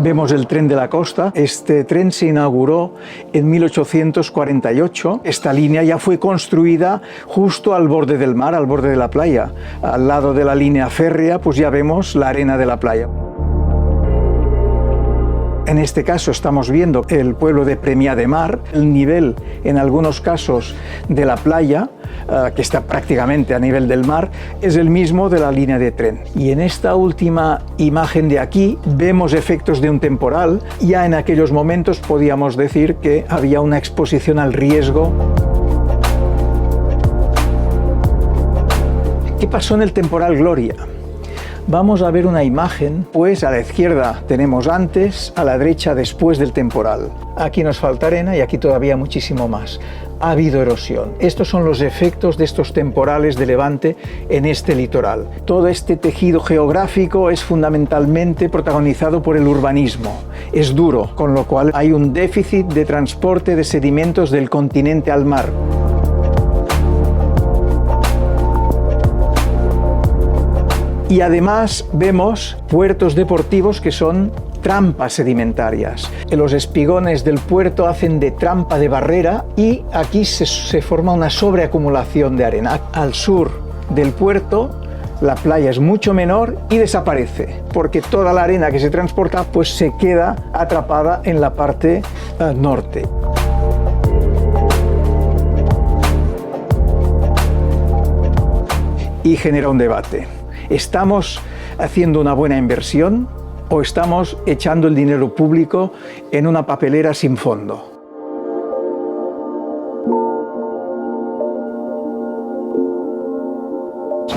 Vemos el tren de la costa. Este tren se inauguró en 1848. Esta línea ya fue construida justo al borde del mar, al borde de la playa. Al lado de la línea férrea, pues ya vemos la arena de la playa. En este caso estamos viendo el pueblo de Premià de Mar. El nivel, en algunos casos, de la playa, que está prácticamente a nivel del mar, es el mismo de la línea de tren. Y en esta última imagen de aquí vemos efectos de un temporal. Ya en aquellos momentos podíamos decir que había una exposición al riesgo. ¿Qué pasó en el temporal Gloria? Vamos a ver una imagen, pues a la izquierda tenemos antes, a la derecha después del temporal. Aquí nos falta arena y aquí todavía muchísimo más. Ha habido erosión. Estos son los efectos de estos temporales de levante en este litoral. Todo este tejido geográfico es fundamentalmente protagonizado por el urbanismo. Es duro, con lo cual hay un déficit de transporte de sedimentos del continente al mar. Y además vemos puertos deportivos que son trampas sedimentarias. Los espigones del puerto hacen de trampa de barrera y aquí se forma una sobreacumulación de arena. Al sur del puerto la playa es mucho menor y desaparece, porque toda la arena que se transporta pues se queda atrapada en la parte norte. Y genera un debate. ¿Estamos haciendo una buena inversión o estamos echando el dinero público en una papelera sin fondo?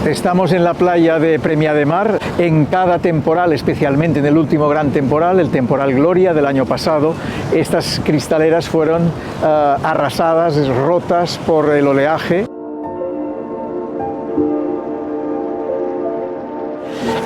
Estamos en la playa de Premià de Mar. En cada temporal, especialmente en el último gran temporal, el temporal Gloria del año pasado, estas cristaleras fueron arrasadas, rotas por el oleaje.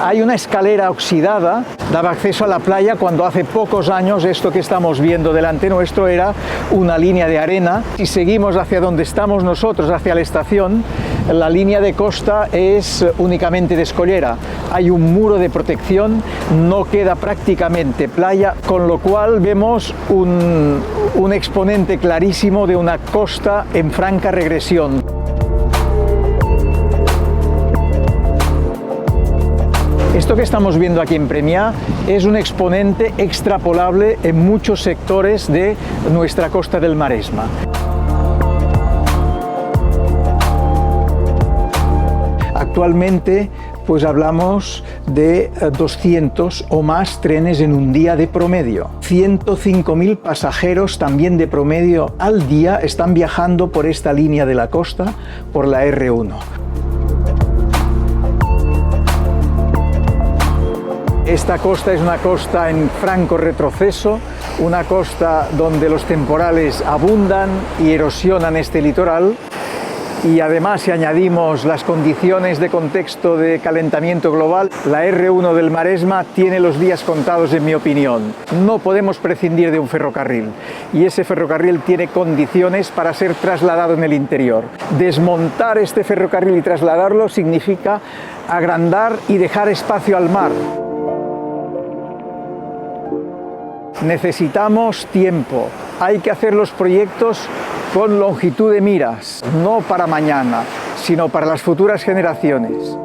Hay una escalera oxidada, daba acceso a la playa cuando hace pocos años esto que estamos viendo delante nuestro era una línea de arena. Si seguimos hacia donde estamos nosotros, hacia la estación, la línea de costa es únicamente de escollera. Hay un muro de protección, no queda prácticamente playa, con lo cual vemos un exponente clarísimo de una costa en franca regresión. Esto que estamos viendo aquí en Premià es un exponente extrapolable en muchos sectores de nuestra costa del Maresma. Actualmente pues hablamos de 200 o más trenes en un día de promedio. 105.000 pasajeros también de promedio al día están viajando por esta línea de la costa, por la R1. Esta costa es una costa en franco retroceso, una costa donde los temporales abundan y erosionan este litoral. Y además, si añadimos las condiciones de contexto de calentamiento global, la R1 del Maresma tiene los días contados, en mi opinión. No podemos prescindir de un ferrocarril y ese ferrocarril tiene condiciones para ser trasladado en el interior. Desmontar este ferrocarril y trasladarlo significa agrandar y dejar espacio al mar. Necesitamos tiempo, hay que hacer los proyectos con longitud de miras, no para mañana, sino para las futuras generaciones.